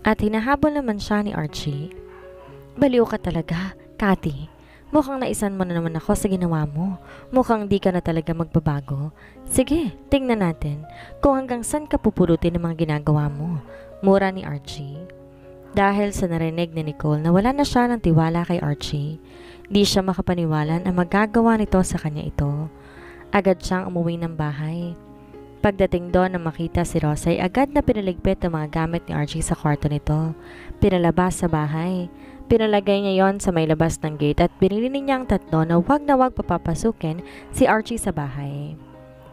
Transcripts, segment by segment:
At hinahabol naman siya ni Archie. Baliw ka talaga, Cathy. Mukhang naisan mo na naman ako sa ginawa mo. Mukhang di ka na talaga magbabago. Sige, tingnan natin kung hanggang saan ka pupulutin ng mga ginagawa mo. Mura ni Archie. Dahil sa narinig ni Nicole na wala na siya ng tiwala kay Archie, di siya makapaniwala na magagawa nito sa kanya ito. Agad siyang umuwi ng bahay. Pagdating doon na makita si Rosa ay agad na pinaligpit ang mga gamit ni Archie sa kwarto nito. Pinalabas sa bahay. Pinalagay niya yon sa may labas ng gate at binili niyang tatlo na wag papapasukin si Archie sa bahay.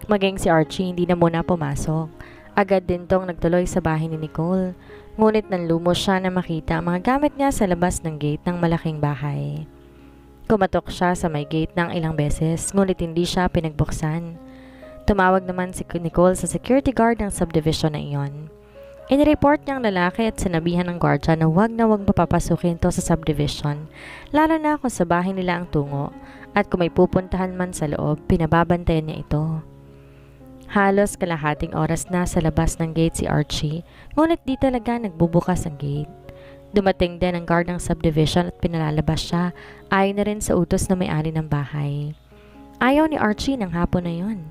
Maging si Archie hindi na muna pumasok. Agad din tong nagtuloy sa bahay ni Nicole. Ngunit nanlumos siya na makita ang mga gamit niya sa labas ng gate ng malaking bahay. Kumatok siya sa may gate ng ilang beses ngunit hindi siya pinagbuksan. Tumawag naman si Nicole sa security guard ng subdivision na iyon. Inireport niyang lalaki at sinabihan ng guardia na wag papapasukin to sa subdivision, lalo na kung sa bahay nila ang tungo, at kung may pupuntahan man sa loob, pinababantayan niya ito. Halos kalahating oras na sa labas ng gate si Archie, ngunit di talaga nagbubukas ang gate. Dumating din ang guard ng subdivision at pinalalabas siya, ayon na rin sa utos na may-ari ng bahay. Ayaw ni Archie ng hapon na yon.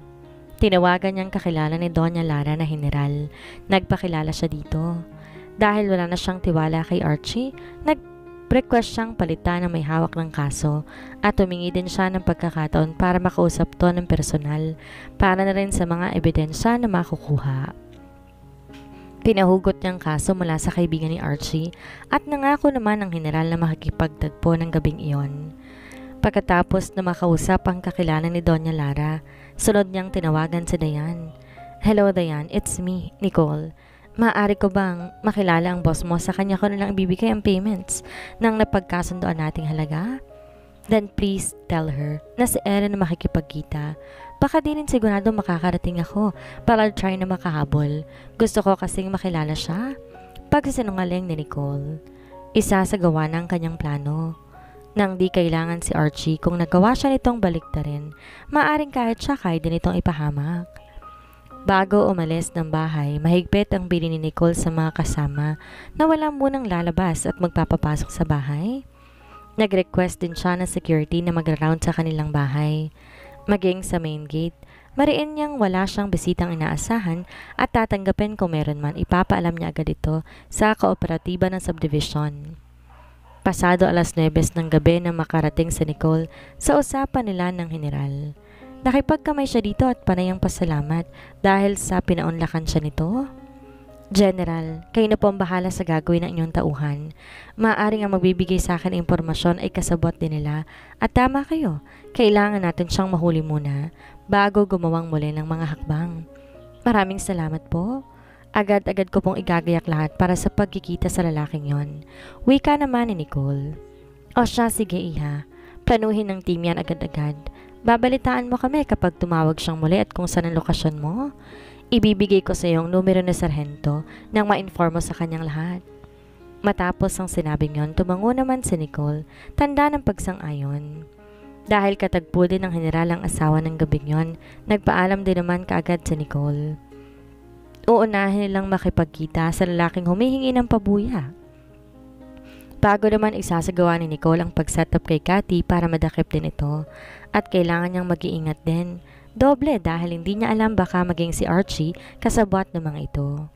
Tinawagan niyang kakilala ni Doña Lara na general. Nagpakilala siya dito. Dahil wala na siyang tiwala kay Archie, nag-request siyang palitan na may hawak ng kaso at humingi din siya ng pagkakataon para makausap to ng personal para na rin sa mga ebidensya na makukuha. Pinahugot niyang kaso mula sa kaibigan ni Archie at nangako naman ang general na makikipagtagpo ng gabing iyon. Pagkatapos na makausap ang kakilala ni Doña Lara, sunod niyang tinawagan si Dayan. Hello Dayan, it's me, Nicole. Maaari ko bang makilala ang boss mo sa kanya ko na lang ibibigay ang payments ng napagkasundoan nating halaga? Then please tell her na si Erin na makikipagkita. Baka di rin sigurado makakarating ako, but I'll try na makahabol. Gusto ko kasing makilala siya. Pagsisinungaling ni Nicole. Isa sa gawa ng kanyang plano. Nang di kailangan si Archie kung nagawa siya nitong baliktarin, maaring kahit siya kaya din itong ipahamak. Bago umalis ng bahay, mahigpit ang bili ni Nicole sa mga kasama na wala munang lalabas at magpapapasok sa bahay. Nag-request din siya ng security na mag-round sa kanilang bahay. Maging sa main gate, mariin niyang wala siyang bisitang inaasahan at tatanggapin kung meron man, ipapaalam niya agad ito sa kooperatiba ng subdivision. Pasado alas 9 ng gabi na makarating si Nicole sa usapan nila ng general. Nakipagkamay siya dito at panayang pasalamat dahil sa pinaunlakan siya nito. General, kayo na po ang bahala sa gagawin ng inyong tauhan. Maaaring ang magbibigay sa akin ng impormasyon ay kasabot din nila. At tama kayo, kailangan natin siyang mahuli muna bago gumawang muli ng mga hakbang. Maraming salamat po. Agad-agad ko pong igagayak lahat para sa pagkikita sa lalaking yon. Wika naman ni Nicole. O siya, sige iha. Planuhin ng team yan agad-agad. Babalitaan mo kami kapag tumawag siyang muli at kung saan ang lokasyon mo. Ibibigay ko sa iyong numero na sarhento nang ma-inform mo sa kanyang lahat. Matapos ang sinabing yon, tumango naman si Nicole, tanda ng pagsang-ayon. Dahil katagpo din ng general ang asawa ng gabing yon, nagpaalam din naman kaagad si Nicole. Uunahin nilang makipagkita sa lalaking humihingi ng pabuya. Bago naman isasagawa ni Nicole ang pag-setup kay Cathy para madakip din ito at kailangan niyang mag-iingat din. Doble dahil hindi niya alam baka maging si Archie kasabwat ng mga ito.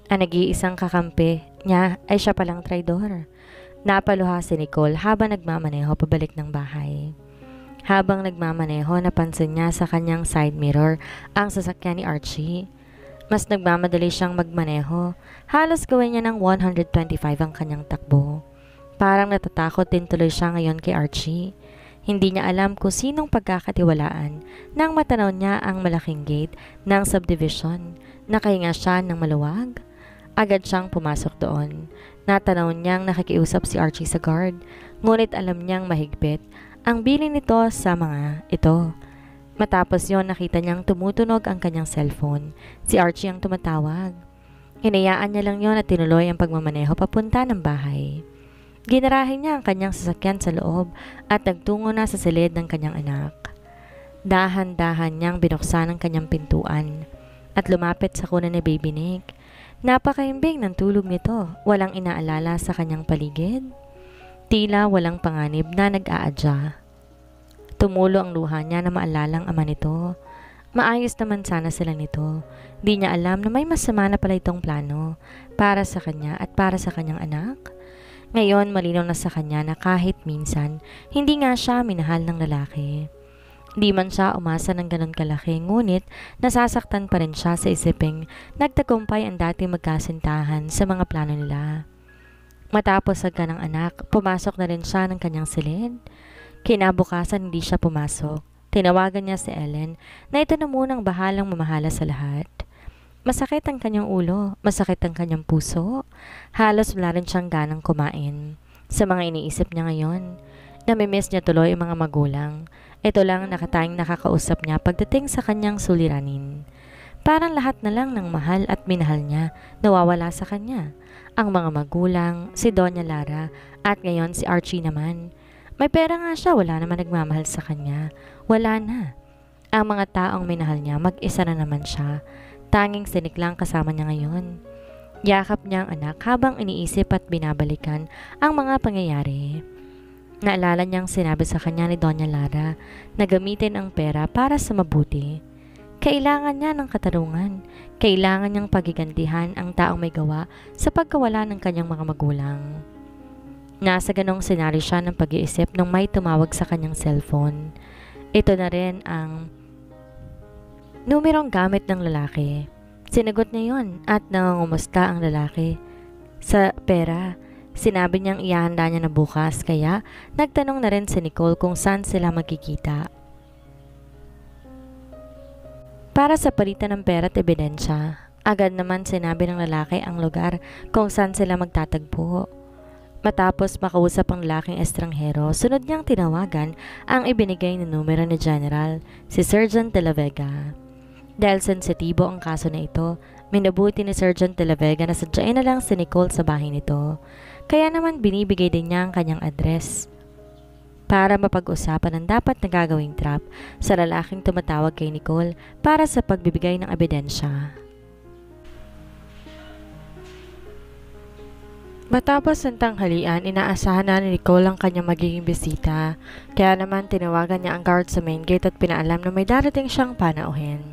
Ang nag-iisang kakampi niya ay siya palang traidor. Napaluha si Nicole habang nagmamaneho pabalik ng bahay. Habang nagmamaneho, napansin niya sa kanyang side mirror ang sasakyan ni Archie. Mas nagmamadali siyang magmaneho. Halos gawin niya ng 125 ang kanyang takbo. Parang natatakot din tuloy siya ngayon kay Archie. Hindi niya alam kung sinong pagkakatiwalaan nang matanaw niya ang malaking gate ng subdivision. Nakahinga siya ng maluwag. Agad siyang pumasok doon. Natanaw niyang nakikiusap si Archie sa guard. Ngunit alam niyang mahigpit ang bilin nito sa mga ito. Matapos yon, nakita niyang tumutunog ang kanyang cellphone. Si Archie ang tumatawag. Hinayaan niya lang yon at tinuloy ang pagmamaneho papunta ng bahay. Ginarahin niya ang kanyang sasakyan sa loob at nagtungo na sa silid ng kanyang anak. Dahan-dahan niyang binuksan ang kanyang pintuan at lumapit sa kunan ni Baby Nick. Napakaimbing ng tulog nito, walang inaalala sa kanyang paligid. Tila walang panganib na nag-aadya. Tumulo ang luha niya na maalalang ama nito. Maayos naman sana sila nito. Di niya alam na may masama na pala itong plano para sa kanya at para sa kanyang anak. Ngayon malinaw na sa kanya na kahit minsan, hindi nga siya minahal ng lalaki. Di man siya umasa ng ganon kalaki, ngunit nasasaktan pa rin siya sa isiping nagtagumpay ang dati magkasintahan sa mga plano nila. Matapos ang kanang anak, pumasok na rin siya ng kanyang silid. Kinabukasan hindi siya pumasok. Tinawagan niya si Ellen na ito na munang bahalang mamahala sa lahat. Masakit ang kanyang ulo, masakit ang kanyang puso. Halos wala rin siyang ganang kumain. Sa mga iniisip niya ngayon, namimiss niya tuloy ang mga magulang. Ito lang nakatayang nakakausap niya pagdating sa kanyang suliranin. Parang lahat na lang ng mahal at minahal niya nawawala sa kanya. Ang mga magulang, si Doña Lara, at ngayon si Archie naman. May pera nga siya, wala naman nagmamahal sa kanya. Wala na. Ang mga taong minahal niya, mag-isa na naman siya. Tanging sinik lang kasama niya ngayon. Yakap niya ang anak habang iniisip at binabalikan ang mga pangyayari. Naalala niyang sinabi sa kanya ni Doña Lara na gamitin ang pera para sa mabuti. Kailangan niya ng katarungan. Kailangan niyang pagigantihan ang taong may gawa sa pagkawala ng kanyang mga magulang. Nasa ganong senaryo siya ng pag-iisip nung may tumawag sa kanyang cellphone. Ito na rin ang numerong gamit ng lalaki. Sinagot niya yon at nangungumusta ang lalaki sa pera. Sinabi niyang ihahanda niya na bukas, kaya nagtanong na rin si Nicole kung saan sila magkikita. Para sa palitan ng pera at ebidensya, agad naman sinabi ng lalaki ang lugar kung saan sila magtatagpo. Matapos makausap ang lalaking estranghero, sunod niyang tinawagan ang ibinigay na numero ni General, si Sergeant De La Vega. Dahil sensitibo ang kaso na ito, minabuti ni Sergeant De La Vega na sadyain na lang si Nicole sa bahay nito. Kaya naman binibigay din niya ang kanyang address para mapag-usapan ang dapat na gagawing trap sa lalaking tumatawag kay Nicole para sa pagbibigay ng ebidensya. Matapos ang tanghalian, inaasahan na ni Nicole ang kanyang magiging bisita. Kaya naman tinawagan niya ang guard sa main gate at pinaalam na may darating siyang panauhin.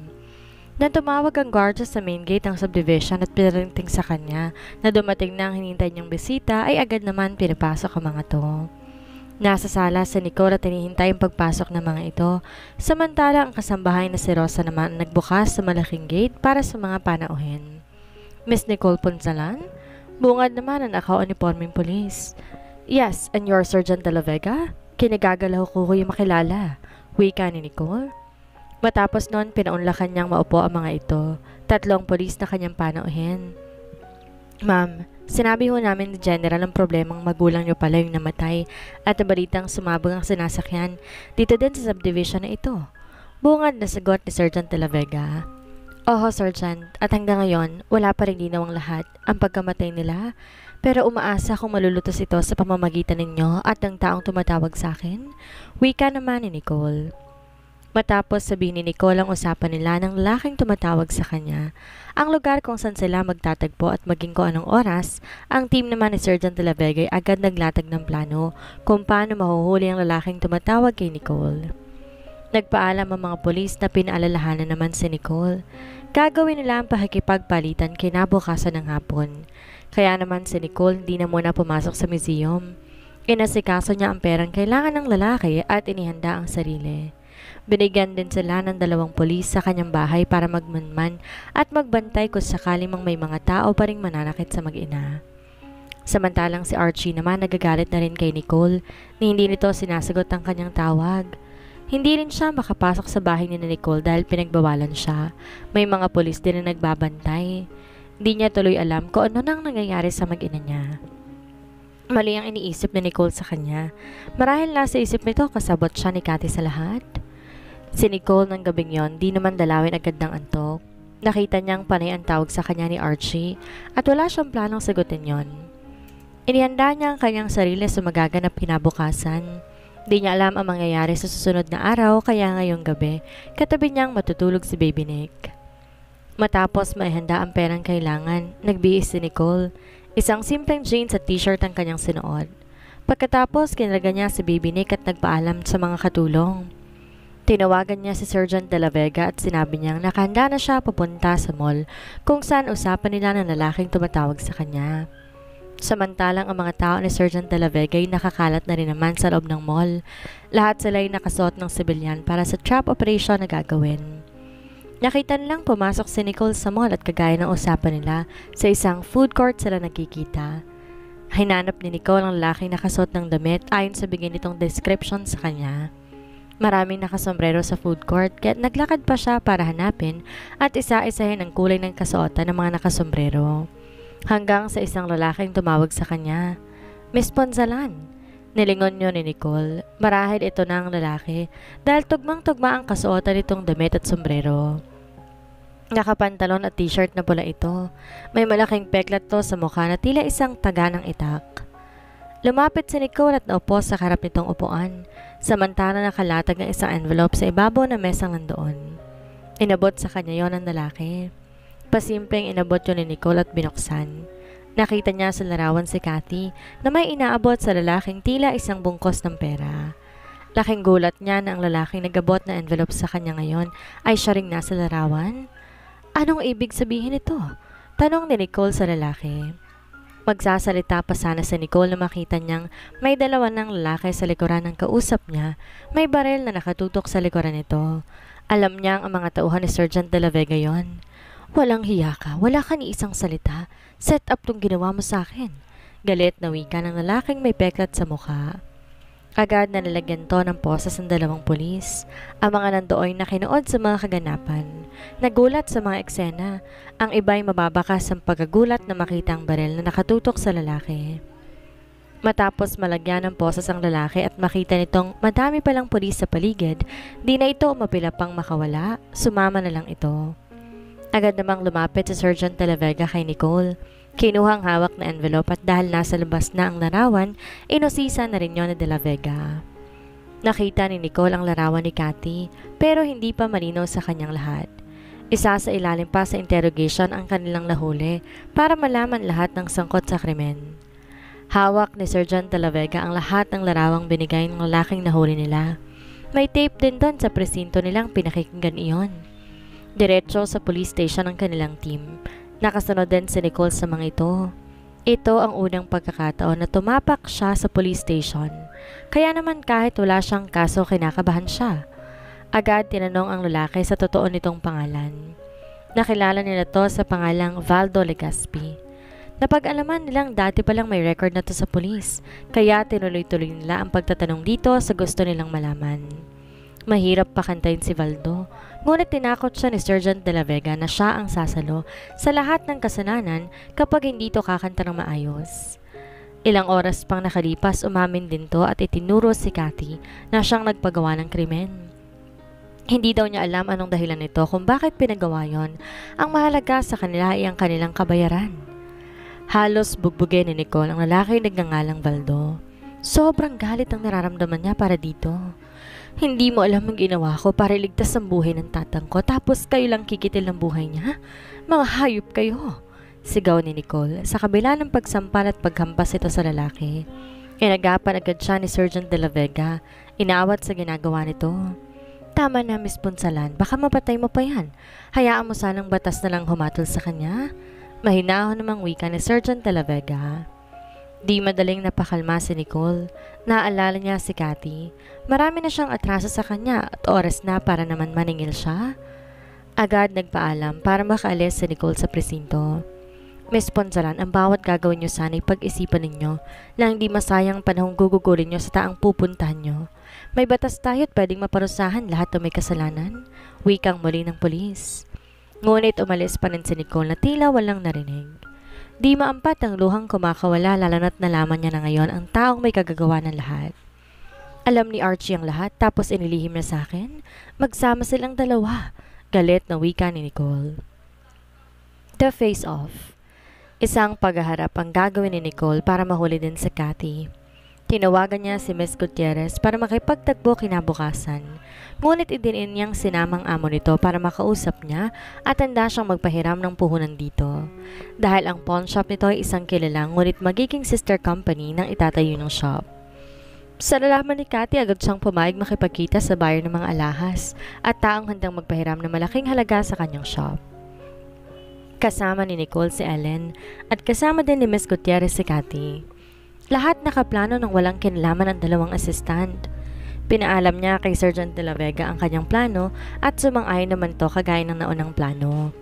Nang tumawag ang guard sa main gate ng subdivision at pinarating sa kanya na dumating na ang hinintay niyang bisita, ay agad naman pinapasok ang mga to. Nasa sala si Nicole at hinihintay ang pagpasok ng mga ito, samantala ang kasambahay na si Rosa naman nagbukas sa malaking gate para sa mga panauhin. Miss Nicole Ponzalan? Bungad naman ang naka-uniforming pulis. Yes, and you're Sergeant De La Vega? Kinagagalaw ko yung makilala. Wika ni Nicole. Matapos noon, pinaunlakan niyang maupo ang mga ito. 3 pulis na kanyang panauhin. Ma'am, sinabi ho namin ni General ang problemang magulang niyo pala yung namatay at balitang sumabog ang sinasakyan dito din sa subdivision na ito. Bungad na sagot ni Sergeant De La Vega. Oho, Sergeant, at hanggang ngayon, wala pa rin linaw ang lahat ang pagkamatay nila. Pero umaasa kung malulutos ito sa pamamagitan ninyo at ng taong tumatawag sa akin. Wika naman ni Nicole. Matapos sabihin ni Nicole ang usapan nila ng lalaking tumatawag sa kanya, ang lugar kung saan sila magtatagpo at maging kung anong oras, ang team naman ni Sergeant De La Vega ay agad naglatag ng plano kung paano mahuhuli ang lalaking tumatawag kay Nicole. Nagpaalam ang mga pulis na pinaalalahanan naman si Nicole. Gagawin nila ang pakikipagpalitan kinabukasan ng hapon. Kaya naman si Nicole hindi na muna pumasok sa museum. Inasikaso niya ang perang kailangan ng lalaki at inihanda ang sarili. Binigyan din sila ng 2 pulis sa kanyang bahay para magmanman at magbantay kung sakali mang may mga tao pa ring mananakit sa mag-ina. Samantalang si Archie naman nagagalit na rin kay Nicole na hindi nito sinasagot ang kanyang tawag. Hindi rin siya makapasok sa bahay ni Nicole dahil pinagbawalan siya. May mga pulis din na nagbabantay. Hindi niya tuloy alam kung ano nang nangyayari sa mag-ina niya. Mali ang iniisip ni Nicole sa kanya. Marahil nasa isip nito kasabot siya ni Cathy sa lahat. Si Nicole ng gabing yon, di naman dalawin agad ng antok. Nakita niyang panay ang tawag sa kanya ni Archie at wala siyang planong sagutin yon. Inihanda niya ang kanyang sarili sa magaganap kinabukasan. Di niya alam ang mangyayari sa susunod na araw kaya ngayong gabi, katabi niyang matutulog si Baby Nick. Matapos maihanda ang perang kailangan, nagbihis si Nicole. Isang simpleng jeans at t-shirt ang kanyang sinuot. Pagkatapos, kinarga niya si Baby Nick at nagpaalam sa mga katulong. Tinawagan niya si Sergeant De La Vega at sinabi niyang nakahanda na siya papunta sa mall kung saan usapan nila ng lalaking tumatawag sa kanya. Samantalang ang mga tao ni Sergeant De La Vega ay nakakalat na rin naman sa loob ng mall. Lahat sila ay nakasuot ng sibilyan para sa trap operation na gagawin. Nakita nilang pumasok si Nicole sa mall at kagaya ng usapan nila, sa isang food court sila nagkikita. Hinanap ni Nicole ang lalaking nakasuot ng damit ayon sa bigay nitong description sa kanya. Maraming nakasombrero sa food court kaya naglakad pa siya para hanapin at isa-isahin ang kulay ng kasuotan ng mga nakasombrero. Hanggang sa isang lalaking tumawag sa kanya, "Miss Ponzalan." Nilingon niyo ni Nicole. Marahil ito na ang lalaki dahil tugmang-tugma ang kasuotan nitong damit at sombrero. Nakapantalon at t-shirt na pula ito. May malaking peklat to sa mukha na tila isang taga ng itak. Lumapit si Nicole at naupo sa harap nitong upuan, samantala nakalatag ng isang envelope sa ibabaw na mesang nandoon. Inabot sa kanya yon ng lalaki. Pasimpleng inabot yun ni Nicole at binuksan. Nakita niya sa larawan si Cathy na may inaabot sa lalaking tila isang bungkos ng pera. Laking gulat niya na ang lalaking nagabot na envelope sa kanya ngayon ay siya ring nasa larawan. Anong ibig sabihin ito? Tanong ni Nicole sa lalaki. Magsasalita pa sana si Nicole na makita niyang may dalawa ng lalaki sa likuran ng kausap niya. May baril na nakatutok sa likuran nito. Alam niyang ang mga tauhan ni Sergeant De La Vega yon. "Walang hiya ka, wala ka ni isang salita. Set up tong ginawa mo sa akin." Galit na wika ng lalaking may peklat sa mukha. Agad na nilagyan to ng posas ng dalawang pulis. Ang mga nandoon na kinuod sa mga kaganapan. Nagulat sa mga eksena. Ang iba'y mababakas ang pagkagulat na makita ang baril na nakatutok sa lalaki. Matapos malagyan ng posas ang lalaki at makita nitong madami palang pulis sa paligid, di na ito mapila pang makawala, sumama na lang ito. Agad namang lumapit si Sergeant De La Vega kay Nicole. Kinuha ang hawak na envelope at dahil nasa labas na ang larawan, inusisa na rin yon ni De La Vega. Nakita ni Nicole ang larawan ni Cathy pero hindi pa malinaw sa kanyang lahat. Isa sa ilalim pa sa interrogation ang kanilang nahuli para malaman lahat ng sangkot sa krimen. Hawak ni Sergeant De La Vega ang lahat ng larawang binigay ng lalaking nahuli nila. May tape din doon sa presinto nilang pinakikinggan iyon. Diretso sa police station ang kanilang team. Nakasunod din si Nicole sa mga ito. Ito ang unang pagkakataon na tumapak siya sa police station. Kaya naman kahit wala siyang kaso kinakabahan siya. Agad tinanong ang lalaki sa totoo nitong pangalan. Nakilala nila to sa pangalang Valdo Legaspi. Napag-alaman nilang dati palang may record na to sa police. Kaya tinuloy-tuloy nila ang pagtatanong dito sa gusto nilang malaman. Mahirap pakantayin si Valdo, ngunit tinakot siya ni Sergeant De La Vega na siya ang sasalo sa lahat ng kasalanan kapag hindi to kakanta ng maayos. Ilang oras pang nakalipas umamin din to at itinuro si Cathy na siyang nagpagawa ng krimen. Hindi daw niya alam anong dahilan nito kung bakit pinagawa yon. Ang mahalaga sa kanila ay ang kanilang kabayaran. Halos bugbugin ni Nicole ang lalaki nagngangalang Valdo. Sobrang galit ang nararamdaman niya para dito. "Hindi mo alam ang ginawa ko para iligtas ang buhay ng tatang ko tapos kayo lang kikitil ng buhay niya? Mga hayop kayo!" Sigaw ni Nicole sa kabila ng pagsampal at paghampas ito sa lalaki. Inagapan agad siya ni Sergeant De La Vega. Inawat sa ginagawa nito. "Tama na, Miss Ponzalan, baka mapatay mo pa yan. Hayaan mo sanang batas na lang humatol sa kanya." Mahinahon namang wika ni Sergeant De La Vega. Di madaling napakalma si Nicole. Naalala niya si Cathy. Marami na siyang atraso sa kanya at oras na para naman maningil siya. Agad nagpaalam para makaalis si Nicole sa presinto. "Miss Ponzalan, ang bawat gagawin niyo sana'y pag-isipan ninyo na hindi masayang panahong gugugulin niyo sa taang pupuntahan niyo. May batas tayo at pwedeng maparusahan lahat ng may kasalanan." Wikang muli ng pulis. Ngunit umalis pa rin si Nicole na tila walang narinig. Di maampat ang luhang kumakawala lalo na't nalaman niya na ngayon ang taong may kagagawa ng lahat. Alam ni Archie ang lahat tapos inilihim na sa akin. Magsama silang dalawa. Galit na wika ni Nicole. The face-off. Isang paghaharap ang gagawin ni Nicole para mahuli din sa Cathy. Tinawagan niya si Miss Gutierrez para makipagtagpo kinabukasan. Ngunit idinin niyang sinamang amo nito para makausap niya at handa siyang magpahiram ng puhunan dito. Dahil ang pawn shop nito ay isang kilalang ngunit magiging sister company ng itatayo ng shop. Sa nalaman ni Cathy, agad siyang pumayag makipagkita sa buyer ng mga alahas at taong handang magpahiram ng malaking halaga sa kanyang shop. Kasama ni Nicole si Ellen at kasama din ni Miss Gutierrez si Cathy. Lahat nakaplano ng walang kinalaman ang dalawang assistant. Pinaalam niya kay Sergeant De La Vega ang kanyang plano at sumang-ayon naman to kagaya ng naunang plano.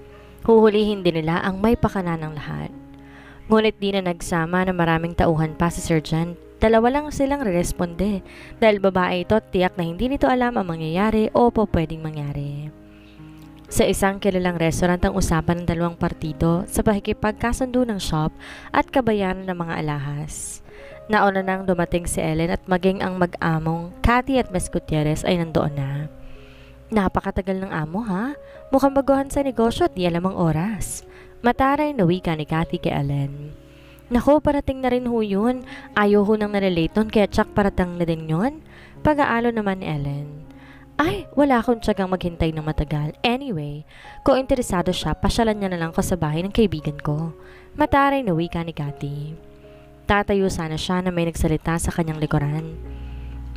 Huhulihin din nila ang may pakana ng lahat. Ngunit di na nagsama na maraming tauhan pa si Sergeant. Dalawa lang silang re-responde dahil babae ito at tiyak na hindi nito alam ang mangyayari o po pwedeng mangyari. Sa isang kilalang restaurant ang usapan ng dalawang partido sa pakikipagkasundo ng shop at kabayaran ng mga alahas. Nauna nang dumating si Ellen at maging ang mag-among Cathy at Miss Gutierrez ay nandoon na. Napakatagal ng amo ha? Mukhang baguhan sa negosyo at di alam ang oras. Mataray na wika ni Cathy kay Ellen. Naku, parating na rin ho yun. Ayaw ho nang narelate nun kaya tsak paratang na din yun. Pag-aalo naman ni Ellen. Ay, wala akong tiyagang maghintay ng matagal. Anyway, kung interesado siya, pasyalan niya na lang ko sa bahay ng kaibigan ko. Mataray na wika ni Cathy. Tatayo sana siya na may nagsalita sa kanyang likuran.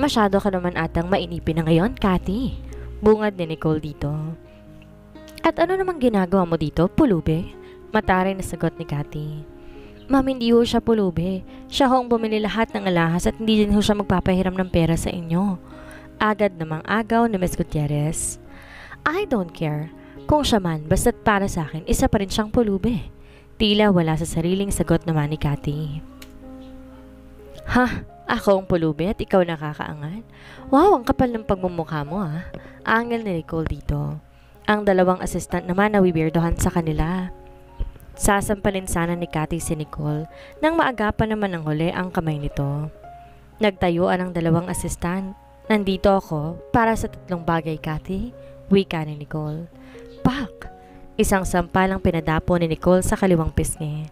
Masyado ka naman atang mainipin na ngayon, Cathy. Bungad ni Nicole dito. At ano namang ginagawa mo dito, pulube? Mataray na sagot ni Cathy. Ma'am, hindi ho siya pulube. Siya ho ang bumili lahat ng alahas at hindi din ho siya magpapahiram ng pera sa inyo. Agad namang agaw ni Miss Gutierrez. I don't care. Kung siya man, basta't para sa akin, isa pa rin siyang pulube. Tila wala sa sariling sagot naman ni Cathy. Ha? Ako ang pulube at ikaw nakakaangal? Wow, ang kapal ng pagmumukha mo ah. Angel ni Nicole dito. Ang dalawang assistant naman nawiwirdohan sa kanila. Sasampalin sana ni Cathy si Nicole nang maagapan naman ng huli ang kamay nito. Nagtayuan ang dalawang assistant. Nandito ako para sa tatlong bagay, Cathy. Wika ni Nicole. Pak! Isang sampalang pinadapo ni Nicole sa kaliwang pisngi.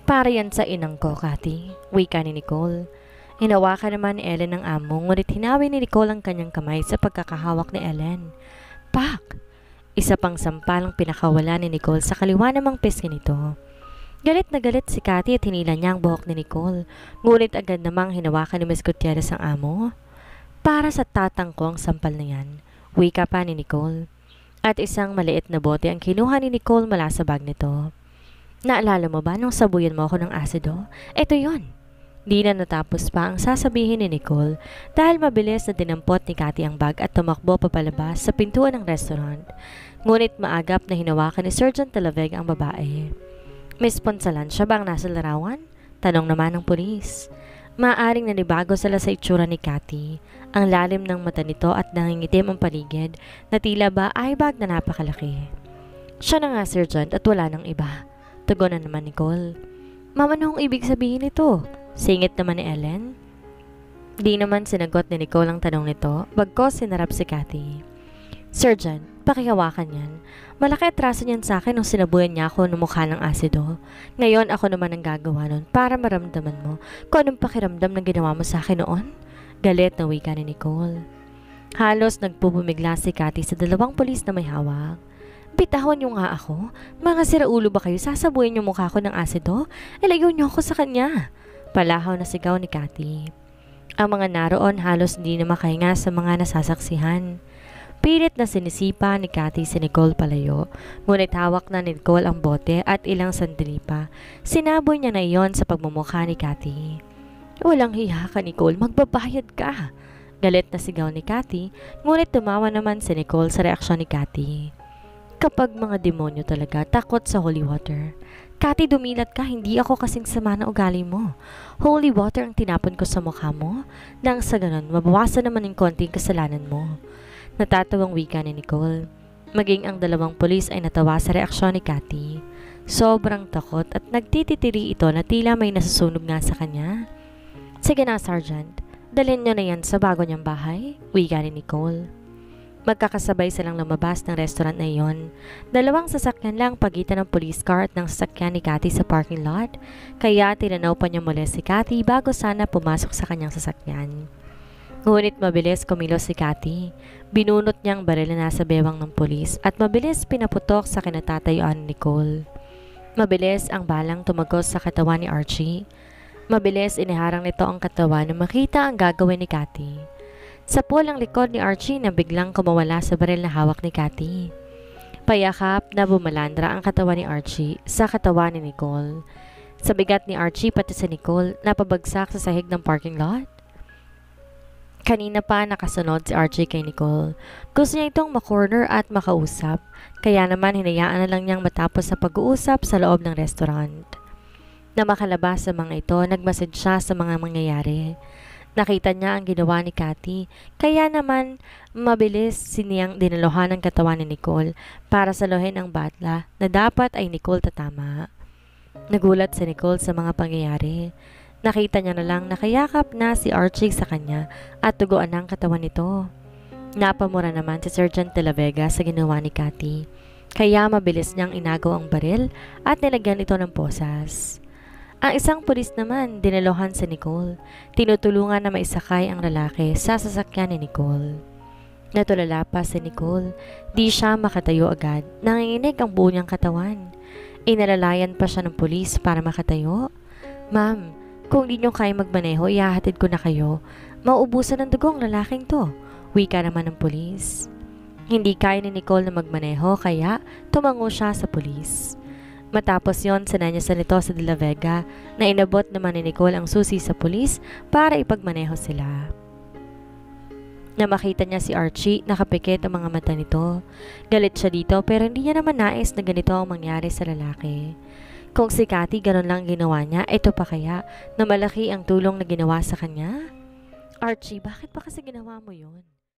Para yan sa inang ko, Cathy. Wika ni Nicole. Hinawakan naman ni Ellen ang amo, ngunit hinawi ni Nicole ang kanyang kamay sa pagkakahawak ni Ellen. Pak! Isa pang sampalang pinakawala ni Nicole sa kaliwa namang pisngi nito. Galit na galit si Cathy at hinila niya ang buhok ni Nicole, ngunit agad namang hinawakan ni Miss Gutierrez ang amo. Para sa tatang ko ang sampal na yan, wika pa ni Nicole. At isang maliit na bote ang kinuha ni Nicole mula sa bag nito. Naalala mo ba nung sabuyan mo ako ng asido? Ito yon. Di na natapos pa ang sasabihin ni Nicole dahil mabilis na dinampot ni Cathy ang bag at tumakbo papalabas sa pintuan ng restaurant. Ngunit maagap na hinawakan ni Sergeant De La Vega ang babae. Miss Ponsalan, siya ba ang nasa larawan? Tanong naman ng pulis. Maaring nanibago sila sa itsura ni Cathy. Ang lalim ng mata nito at nangingitim ang paligid na tila ba ay bag na napakalaki. Siya na nga, Sergeant, at wala nang iba. Tugon na naman Nicole. Mama, anong ibig sabihin nito? Singit naman ni Ellen. Di naman sinagot ni Nicole ang tanong nito, bagkos sinarap si Cathy. Sergeant, pakihawakan yan. Malaki atraso niyan sa akin nung sinabuyan niya ako ng mukha ng asido. Ngayon ako naman ang gagawa nun para maramdaman mo kung anong pakiramdam na ginawa mo sa akin noon. Galit na wika ni Nicole. Halos nagpupumigla si Cathy sa dalawang pulis na may hawak. Bitahon niyo nga ako. Mga siraulo ba kayo? Sasabuhin niyo mukha ko ng asido? Ilayo niyo ako sa kanya. Palahaw na sigaw ni Cathy. Ang mga naroon halos hindi na makahinga sa mga nasasaksihan. Pilit na sinisipa ni Cathy si Nicole palayo, ngunit hawak na ni Nicole ang bote at ilang sandali pa. Sinaboy niya na iyon sa pagmumukha ni Cathy. Walang hiya ka, Nicole. Magbabayad ka. Galit na sigaw ni Cathy, ngunit tumawa naman si Nicole sa reaksyon ni Cathy. Kapag mga demonyo talaga, takot sa holy water. Cathy, dumilat ka, hindi ako kasing sama na ugali mo. Holy water ang tinapon ko sa mukha mo, nang sa ganun, mabawasan naman yung konting kasalanan mo. Natatawang wika ni Nicole. Maging ang dalawang pulis ay natawa sa reaksyon ni Cathy. Sobrang takot at nagtititiri ito na tila may nasusunog nga sa kanya. Sige na, Sergeant. Dalhin niyo na yan sa bago niyang bahay, wika ni Nicole. Magkakasabay silang lumabas ng restaurant na iyon. Dalawang sasakyan lang pagitan ng police car at ng sasakyan ni Cathy sa parking lot, kaya tinanaw pa niya muli si Cathy bago sana pumasok sa kanyang sasakyan. Ngunit mabilis kumilos si Cathy. Binunot niyang baril na nasa bewang ng pulis at mabilis pinaputok sa kinatatayuan ni Nicole. Mabilis ang balang tumagos sa katawan ni Archie. Mabilis iniharang nito ang katawan na makita ang gagawin ni Cathy. Sapol ang likod ni Archie na biglang kumawala sa baril na hawak ni Cathy. Payakap na bumalandra ang katawan ni Archie sa katawan ni Nicole. Sa bigat ni Archie pati sa Nicole, napabagsak sa sahig ng parking lot. Kanina pa nakasunod si Archie kay Nicole. Gusto niya itong makorner at makausap, kaya naman hinayaan na lang niyang matapos sa pag-uusap sa loob ng restaurant. Na makalabas sa mga ito, nagmessage siya sa mga mangyayari. Nakita niya ang ginawa ni Cathy, kaya naman mabilis siniyang dinaluhan ang katawan ni Nicole para saluhin ang batla na dapat ay Nicole tatama. Nagulat si Nicole sa mga pangyayari. Nakita niya na lang nakayakap na si Archie sa kanya at tuguan ang katawan nito. Napamura naman si Sergeant De La Vega sa ginawa ni Cathy, kaya mabilis niyang inagaw ang baril at nilagyan ito ng posas. Ang isang pulis naman dinaluhan si Nicole. Tinutulungan na maisakay ang lalaki sa sasakyan ni Nicole. Natulala pa si Nicole. Di siya makatayo agad. Nanginginig ang buo niyang katawan. Inalalayan pa siya ng pulis para makatayo. "Ma'am, kung di niyo kaya magmaneho, ihahatid ko na kayo. Mauubusan ng dugo ang lalaking to," wika naman ng pulis. Hindi kaya ni Nicole na magmaneho kaya tumango siya sa pulis. Matapos yon, sinanyasan nito sa De La Vega na inabot naman ni Nicole ang susi sa pulis para ipagmaneho sila. Na makita niya si Archie, nakapikit ang mga mata nito. Galit siya dito pero hindi niya naman nais na ganito ang mangyari sa lalaki. Kung si Cathy ganun lang ginawa niya, ito pa kaya na malaki ang tulong na ginawa sa kanya? Archie, bakit pa kasi ginawa mo yun?